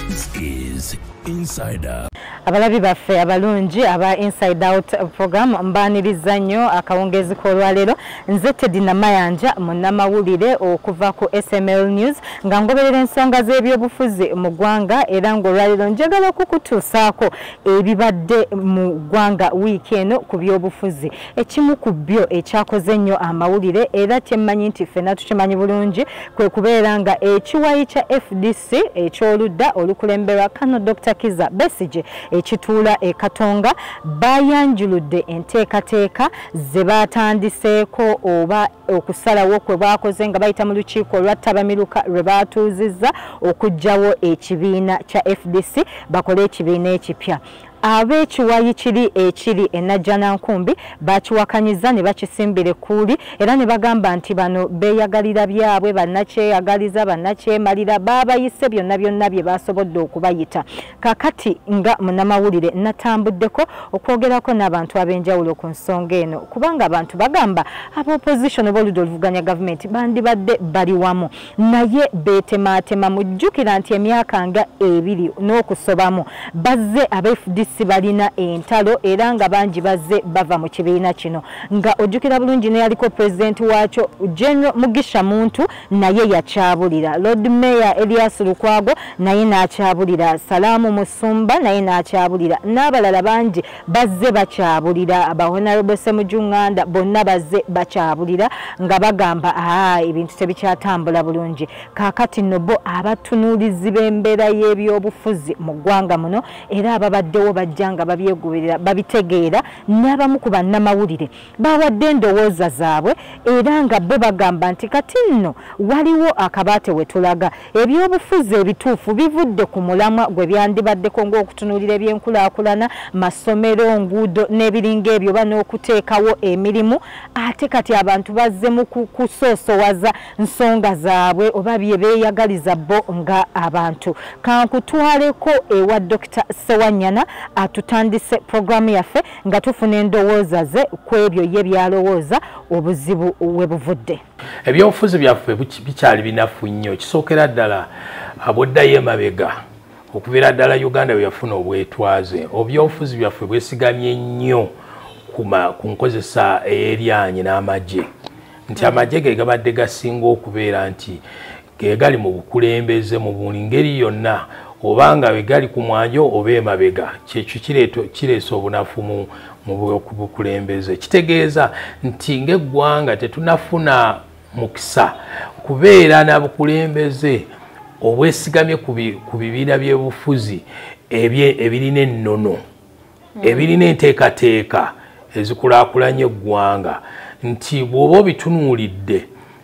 This is Insider. Abalabi baffe abalungi aba Inside Out program mbaniriza nnyo akawungezi k'olwaleero nze Teddy Namayanja munnamawulire okuva ku SML News nga ngoberera ensonga z'ebyobufuzi mu ggwanga era ng'olwaleero njagala okukutuusaako ebibadde mu ggwanga wiiki eno ku byobufuzi. Ekimu ku byo ekyakoze ennyo amawulire era kyemmanyi nti ffenna tukimanyi bulungi kwe kubeera nga ekiwayi kya FDC ekyoludda olukulemberwa Kano Dr. Kizza Besigye ekituula Katonga bayanjuludde enteekateeka ze batandiseeko oba okusalawo kwe bakoze nga bayita mu lukiiko olwattabamiruka lwe baatuuzizza okuggyawo ekibiina kya FDC bakole ekibiina ekipya. Ab'ekiwayi kiri ekiri Najjanankumbi bakiwakanyiza ne bakisimbire kuuli era ne bagamba nti bano beeyagalira byabwe bannakyeyagaliza bannakyemalira baabayise byonna bye basobodde okubayita. Kakati nga munnamawulire natambuddeko okwogerako n'abantu ab'enjawulo ku nsonga eno kubanga abantu bagamba ab'opposition b'oludda oluvuganya gavumenti bandibadde bali wamu naye beetemaatema mujjukira nti emyaka nga 2 n'okusobamu bazze aba-FDC balina entalo era nga bangi bazze bava mu kibiina kino nga ojjukira bulungi ne yaliko president waakyo General Mugisha Muntu naye yakyabulira, Lord Mayor Elias Lukwago naye n'akyabulira, Salamu Musumba naye n'akyabulira, n'abalala bangi bazze bakyabulira, aba Honorable Semujunganda bonna bazze bakyabulira nga bagamba ebintu tebikyatambula bulungi. Kaakati nno bo abatunuulizi b'embeera y'ebyobufuzi mu ggwanga muno era ababaddewo bajjanga babyegoberera babitegeera n'abamu ku bannamawulire bawadde endowooza zaabwe era nga bo bagamba nti kati nno waliwo akabaate we tulaga ebyobufuzi ebituufu bivudde ku mulamwa gwe byandibaddeko ng'okutunuulira ebyenkulaakulana masomero nguudo n'ebiringa ebyo n'okuteekawo emirimu ate kati abantu bazze mu kusoosowaza nsonga zaabwe oba bye beeyagaliza bo nga abantu. Kankutwaleko ewa Dr. Sewanyana atutandise programu yaffe nga tufuna endowooza ze ku ebyo ye byalowooza obuzibu we buvudde. Ebyobufuzi byaffe bikyali binafu nnyo kisookera ddala aboddayo emabega okubeera ddala Uganda bwe yafuna obwetwaze. Ebyobufuzi byaffe bwesigamye nnyo ku nkozesa ey'eryanyi n'amagye nti amagye ge gabadde gasinga okubeera nti ge gali mu bukulembeze mu buli ngeri yonna obanga wegali ku mwanjo oba emabega kyekyo kireesa obunafu mu bukulembeze. Kitegeeza nti ng'eggwanga tetunafuna mukisa kubeera n'abukulembeze obwesigamye ku bibiina by'obufuzi ebirina ennono ebirina enteekateeka ezikulaakulanya eggwanga nti bw'oba obitunuulidde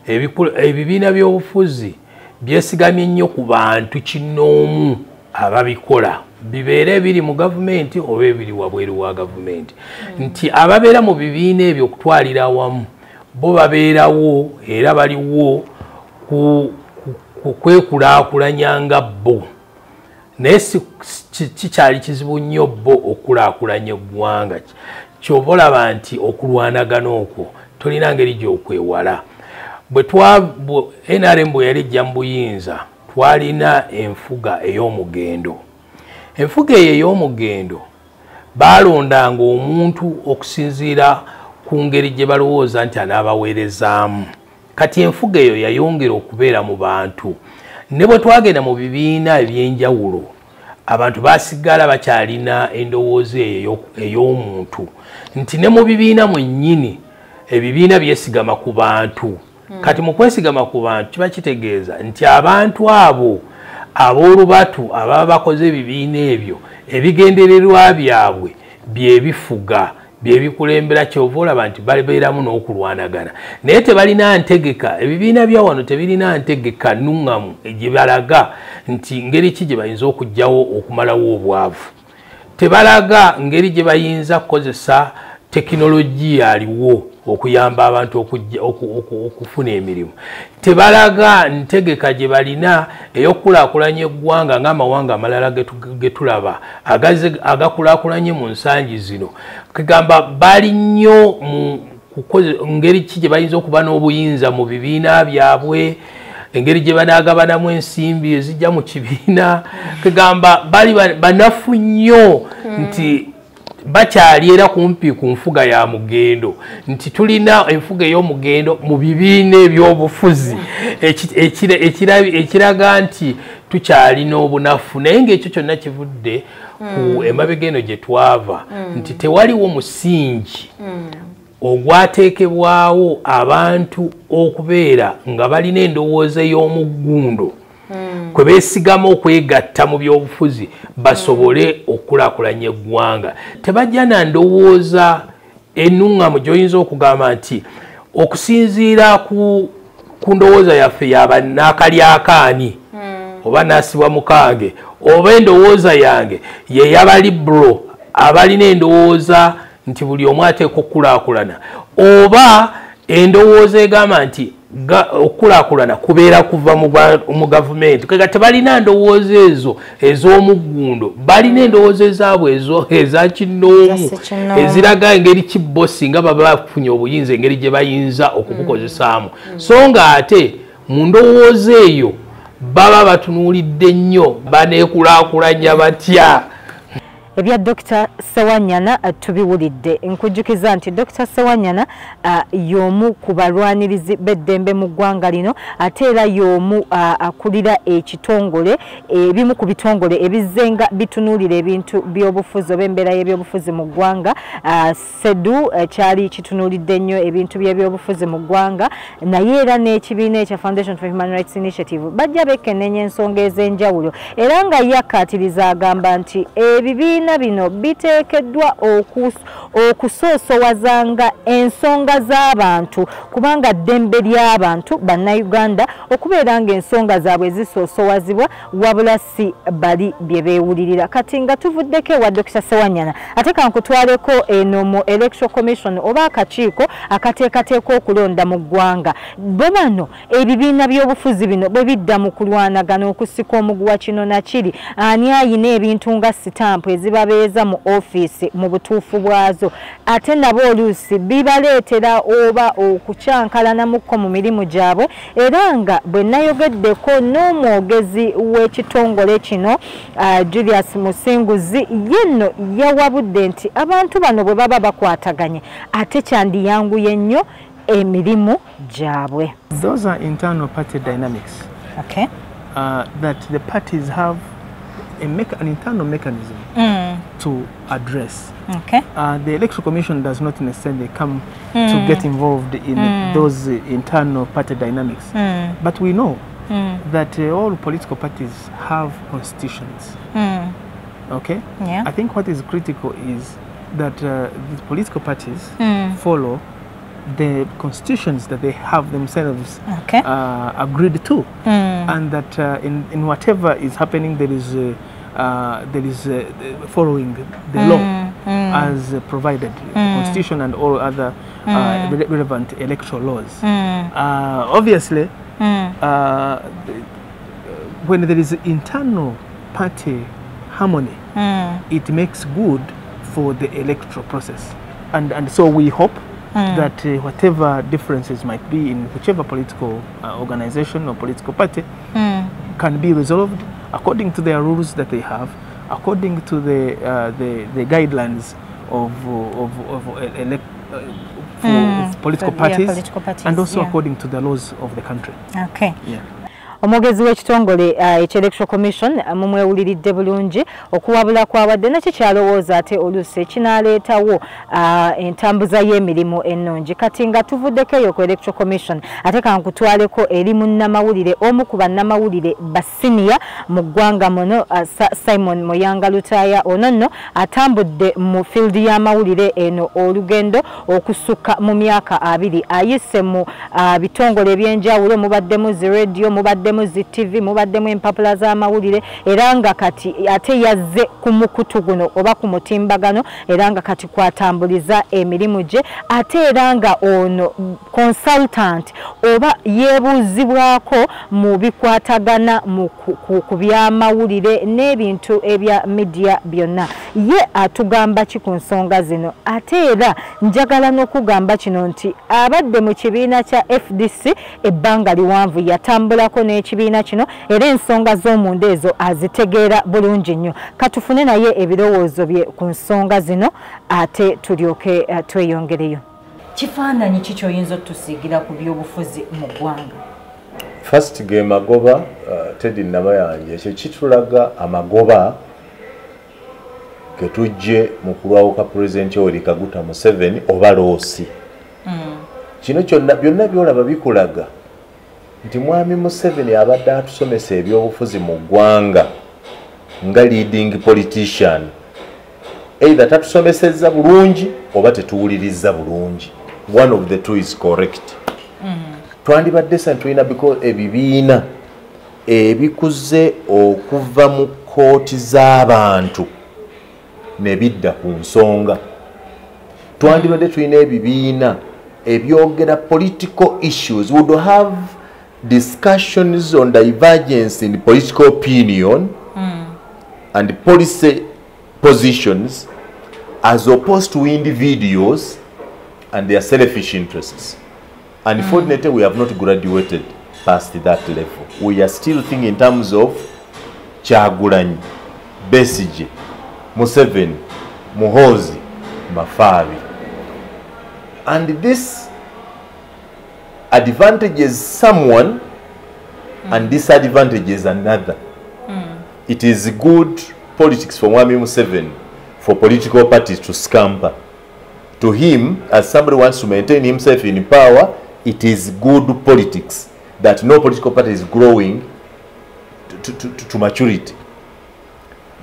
ebibiina by'obufuzi byesigamye nnyo ku bantu kinnoomu ababikola bibeere biri mu gavumenti oba ebiri wabweru wa gavumenti nti ababeera mu bibiina ebyo okutwalira awamu bo babeerawo era baliwo ku kwekulaakulanya nga bo naye kikyali kizibu nnyo bo okulaakulanya eggwanga ky'oba olaba nti okulwanagana okwo tolina ngeri gy'okwewala. NRM bwe yali ejja mu buyinza twalina enfuga ey'omugendo. Enfuga eyo ey'omugendo balondanga omuntu okusinziira ku ngeri gye balowooza nti anaabaweerezaamu. Kati enfuga eyo yayongera okubeera mu bantu ne bwe twagenda mu bibiina eby'enjawulo abantu basigala bakyalina endowooza eyo ey'omuntu nti ne mu bibiina mwennyini ebibiina byesigama ku bantu. Kati mu kwesigama ku bantu kiba kitegeeza nti abantu abo ab'olubatu ababa bakoze ebibiina ebyo ebigendererwa byabwe byebifuga byebikulembera kyova olaba nti babeeramu n'okulwanagana naye tebalina ntegeka. Ebibiina bya wano tebirina ntegeka nnuŋŋamu gye balaga nti ngeri ki gye bayinza okuggyawo okumalawo obwavu. Tebalaga ngeri gye bayinza kukozesa tekinologiya aliwo okuyamba abantu okufuna emirimu. Tebalaga ntegeka gye balina ey'okulaakulanya eggwanga ng'amawanga amalala ge tulaba agakulaakulanye mu nsangi zino. Kigamba bali nnyo ngeri ki gye bayinza okuba n'obuyinza mu bibiina byabwe, engeri gye banaagabanamu ensimbi ezijja mu kibiina. Kegamba bali banafu nnyo nti bakyali era kumpi ku nfuga ya mugendo, nti tulina enfuga ey'omugendo mu bibiina ebyobufuzi ekiraga nti tukyalina obunafu. Naye ng'ekyo kyonna kivudde ku emabega eno gye twava nti tewaliwo musingi ogwateekebwawo abantu okubeera nga balina endowooza y'omuggundo kwe beesigama okwegatta mu byobufuzi basobole okukulaakulanya eggwanga. Tebajja na ndowooza ennuŋŋamu gy'oyinza okugamba nti okusinziira ku ndowooza yaffe y'abanaakalyakaani oba naasibwa mukange oba endowooza yange ye y'abalibro abalina endowooza nti buli omu ateeka okukulaakulana, oba endowooza egamba nti okukulaakulana kubeera kuva mu gavumenti. Kega tebalina ndowooza ezo ez'omuggundo, balina endowooza ezaabwe ezo eza kinnoomu eziraga engeri kibbo singa baba bafunye obuyinza engeri gye bayinza okubukozesaamu. So nga ate mu ndowooza eyo baba batunuulidde nnyo baneekulaakulanya batya. Ebya Dr. Ssewanyana tubiwulidde. Nkujjukiza nti Dr. Ssewanyana y'omu ku balwanirizi b'eddembe mu ggwanga lino, ate era y'omu akulira ekitongole ebimu ku bitongole ebizenga bitunuulira ebintu by'obufuzi oba embeera y'ebyobufuzi mu ggwanga. SEDU kyali kitunuulidde nnyo ebintu by'ebyobufuzi mu ggwanga, naye era n'ekibiina ekya Foundation for Human Rights Initiative bajja bekenneenya ensonga ez'enjawulo, era nga yakkaatiriza agamba nti ebibiina bino biteekeddwa okusoosowazanga ensonga z'abantu, kubanga ddembe ly'abantu bannayuganda okubeera ng'ensonga zaabwe zisoosowazibwa wabula si bali bye beewulirira. Kati nga tuvuddeko ewa Dr. Ssewanyana, ate kankutwaleko eno mu Electoral Commission oba akakiiko akateekateeka okulonda mu ggwanga. Bwe bano ebibiina by'obufuzi bino bwe bidda mu kulwanagana okusika omuguwa kino na kiri, ani ayina ebintu nga sitampu ezibabeeza mu ofiisi mu butuufu bwazo, ate nabo oluusi bibaleetera oba okukyankalanamukko mu mirimu gyabwe. Era nga bwe nayogeddeko n'omwogezi w'ekitongole kino Julius Musinguzi, yenno yawabudde nti abantu bano bwe baba bakwataganye ate kyandiyanguye nnyo emirimu gyabwe. Those are internal party dynamics. Okay. That the parties have an internal mechanism to address. Okay. The Electoral Commission does not necessarily come to get involved in those internal party dynamics. But we know that all political parties have constitutions. Okay? Yeah. I think what is critical is that the political parties follow the constitutions that they have themselves agreed to, and that in whatever is happening there is following the law as provided, the constitution and all other relevant electoral laws. Obviously, when there is internal party harmony, it makes good for the electoral process, and so we hope that whatever differences might be in whichever political organization or political party can be resolved according to their rules that they have, according to the guidelines of political parties, and also according to the laws of the country. Okay. Yeah. Omwogezi w'ekitongole Electoral Commission mumwewuliridde bulungi okuwabula kwabadde nakyo kyalowooza ate oluusi ekinaaleetawo entambuza y'emirimu ennungi. Kati nga tuvuddeko eyo ku Electoral Commission, ate kankutwaleko eri munnamawulire, omu ku bannamawulire basiniya mu ggwanga muno, Simon Muyanga Lutaaya. Ono nno atambudde mu field y'amawulire eno olugendo okusukka mu myaka 2, ayise mu bitongole ebyenjawulo, mubaddemu zi radio, mubadde mubaddemu zi TV mubaddemu empapula z'amawulire era nga kati ate yazze ku mukutu guno oba ku mutimbagano era nga kati kwatambuliza emirimu gye ate era nga ono consultant oba yeebuuzibwako mu bikwatagana ku by'amawulire n'ebintu ebya media byonna ye atugamba ki ku nsonga zino ate era njagala n'okugamba kino nti abadde mu kibiina kya FDC ebbanga liwanvu yatambulako n'ekibiina kino era ensonga z'omunda ezo azitegeera bulungi nnyo katufune naye ebirowoozo bye ku nsonga zino ate tulyoke tweyongereyo kifaananyi ki kyoyinza otusiigira ku byobufuzi mu ggwanga first ge magoba Teddy Namayanja ekyo kitulaga amagoba ketujje mu kulwawuka President Yoweri Kaguta Museveni oba loosi kino kyonna byonna byolaba bikulaga nti mwami Museveni abadde atusomesa ebyobufuzi mu ggwanga nga leading politician either tatusomesezza bulungi oba tetuwuliriza bulungi one of the two is correct twandibadde tulina because ebibiina ebikuze okuva mu kooti z'abantu nebidda ku nsonga twandibadde tulina ebibiina ebyogera political issues would have discussions on divergence in political opinion and policy positions as opposed to individuals and their selfish interests. Unfortunately, we have not graduated past that level. We are still thinking in terms of Kyagulanyi, Besigye, Museveni, Muhoozi, Mafaabi. And this advantages someone and disadvantages another. It is good politics for Mwami Museveni for political parties to scamper. To him, as somebody wants to maintain himself in power, it is good politics that no political party is growing to maturity.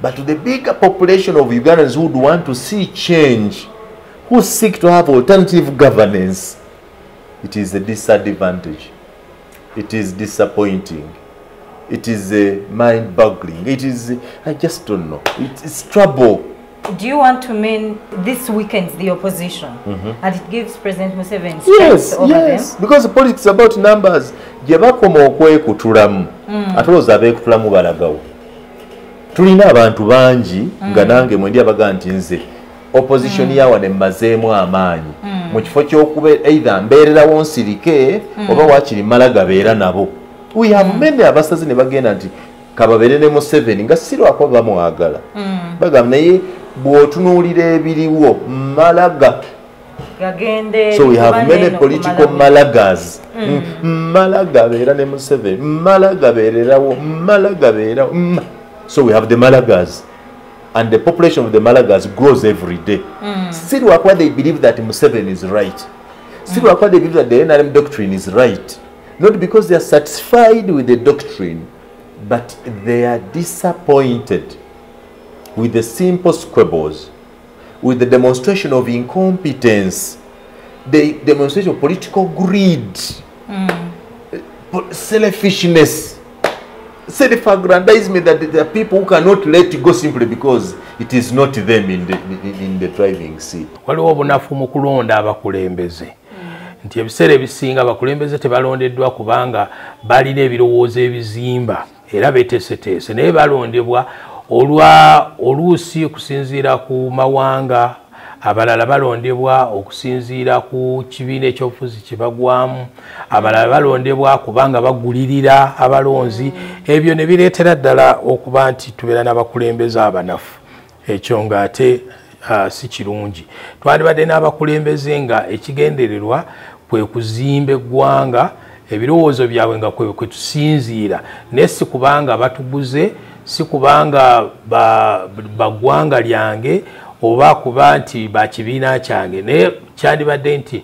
But to the bigger population of Ugandans who would want to see change, who seek to have alternative governance, it is a disadvantage. It is disappointing. It is mind-boggling. It is, I just don't know. It's trouble. Do you want to mean this weakens the opposition and it gives President Museveni yes, over yes. them? Because politics is about numbers. Gyebakoma okwekutulamu atoloza abeekutulamu balagawo. Tulina abantu bangi nga nange mwendi abaga nti nze opposition yawa ne mmazeemu amaanyi mu kifo ky'okuba either mbeererawo nsirike oba waakiri mmala gabeera nabo. We have many abasazi ne bagenda nti kababeere ne Museveni nga sirwako bamwagala bagamba naye bw'otunuulira ebiriwo malaga. So we have many political malagas. Malaga beera ne Museveni, malaga beererawo, malaga beera. So we have the malagas, and the population of the malagas grows every day. Sirwakwa they believe that Museveni is right. Sirwakwa they believe that the NRM doctrine is right. Not because they are satisfied with the doctrine, but they are disappointed with the simple squabbles, with the demonstration of incompetence, the demonstration of political greed, selfishness, self-aggrandizement that there are people who cannot let it go simply because it is not them in the driving seat. Waliwo obunafu mu kulonda abakulembeze. Nti ebiseera ebisinga abakulembeze tebalondeddwa kubanga balina ebirowoozo ebizimba era beeteeseteese naye balondebwa oluusi okusinziira ku mawanga, abalala balondebwa okusinziira ku kibiina ekyobufuzi kye bagwamu, abalala balondebwa kubanga bagulirira abalonzi. Ebyo ne bireetera ddala okuba nti tubeera n'abakulembeze abanafu. Ekyo ng'ate si kirungi. Twandibadde n'abakulembeze nga ekigendererwa kwe kuzimba eggwanga, ebirowoozo byabwe nga kwe tusinziira, naye si kubanga batuguze, si kubanga baggwanga lyange oba kuba nti bakibiina kyange, naye kyandibadde nti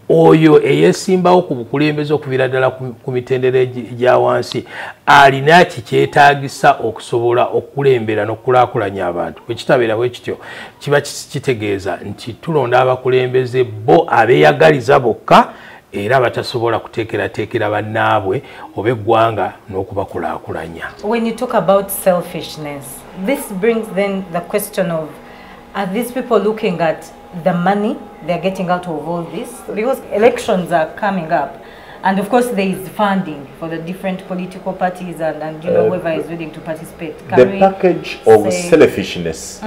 oyo eyesimbawo ku bukulembeze okuviira ddala ku mitendera egya wansi alina kikyetaagisa okusobola okukulembera n'okulaakulanya abantu. Bwe kitabeera bwe kityo kiba kitegeeza nti tulonda abakulembeze bo abeeyagaliza bokka era batasobola kuteekerateekera bannaabwe oba eggwanga n'okubakulaakulanya. When you talk about selfishness, this brings then the question of, are these people looking at the money they're getting out of all this? Because elections are coming up, and of course there is funding for the different political parties and you know, whoever is willing to participate. The package of selfishness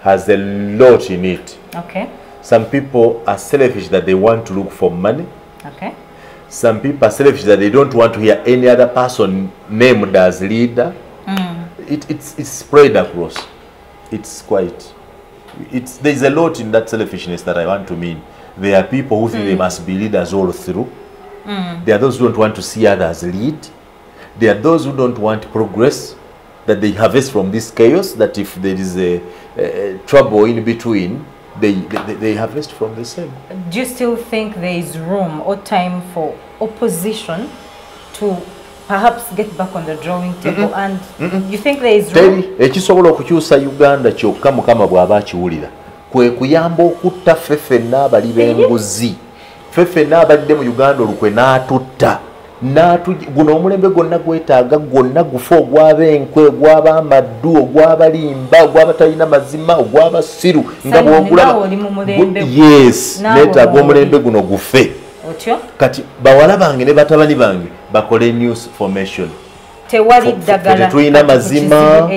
has a lot in it. Okay. Some people are selfish that they want to look for money. Okay. Some people are selfish that they don't want to hear any other person named as leader. It's spread across. It's quite... there's a lot in that selfishness that I want to mean. There are people who think they must be leaders all through. There are those who don't want to see others lead. There are those who don't want progress, that they harvest from this chaos, that if there is a trouble in between, they harvest from the same. Do you still think there is room or time for opposition to perhaps get back on the drawing table? And you think there is room? Ekisobola okukyusa Uganda kyokka Mukama bw'aba akiwulira kwe kuyamba okutta ffeffenna abali b'enguzi, ffeffenna abadde mu Uganda olukwe n'atutta guno omulembe gwonna gwetaaga gwonna gufa ogw'abenkwe, ogw'abamaddu, ogw'abalimba, ogw'abatalina mazima, ogw'abasiru nga bw'ogulaba. Yes, neetaaga omulembe guno gufe. Kati bawala bange ne batabani bange bakole news formation. Tewali ddagala tetulina mazima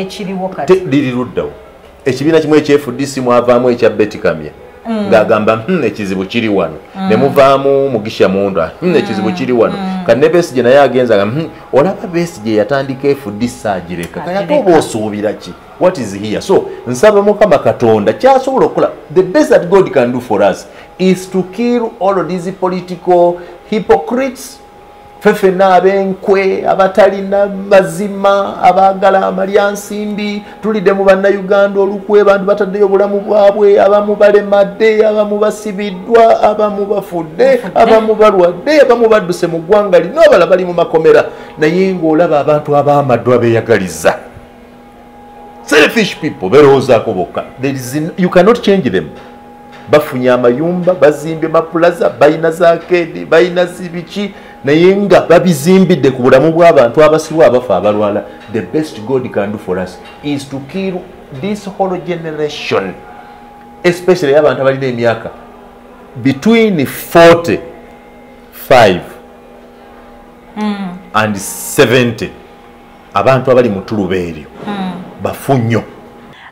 liri luddawo. Ekibiina kimu ekyefuddisi mwavaamu ekya Betty Kamya ng'agamba ekizibu kiri wano, ne muvaamu Mugisha Munda ekizibu kiri wano. Kati ne Besigye naye agenza olaba Besigye yatandika efuddisi agireka, kati ate oba osuubira ki? What is here? So nsaba Mukama Katonda kyasobola okukola. The best that God can do for us is to kill all of these political hypocrites, ffeffenna ab'enkwe, abatalina mazima, abaagala amalyansimbi. Tulidde mu bannayuganda olukwe, bantu bataddeyo obulamu bwabwe, abamu balemadde, abamu basibiddwa, abamu bafudde, abamu balwadde, abamu badduse mu ggwanga lino, abalala bali mu makomera. Naye ng'olaba abantu ab'amaddu abeeyagaliza. Selfish people, berowoozaako bokka. You cannot change them. Bafunye amayumba, bazimbye maplaza, bayina zaakedi, bayina zibiki, naye nga babizimbidde ku bulamu bw'abantu abasirwa abafa abalwala. The best God can do for us is to kill this whole generation, especially abantu abalina emyaka between 45 and 70. Abantu abali mu tuluba eryo bafunyo.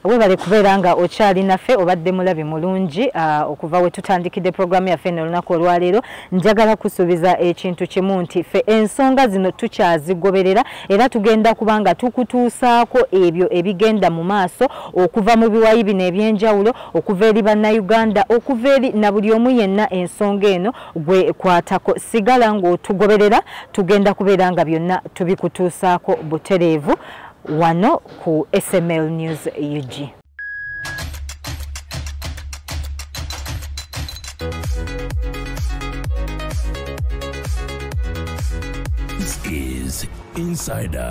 Webale kubeera nga okyali naffe obadde mulabi mulungi okuva we tutandikidde programu yaffe n'olunaku olwaleero. Njagala kusuubiza ekintu kimu nti ffe ensonga zino tukyazigoberera era tugenda kubanga tukutuusaako ebyo ebigenda mu maaso okuva mu biwayi bino ebyenjawulo, okuva eri bannayuganda, okuva eri na buli omu yenna ensonga eno gwe kwatako. Sigala ng'otugoberera, tugenda kubeera nga byonna tubikutuusaako butereevu wano ku SML News UG. This is Insider.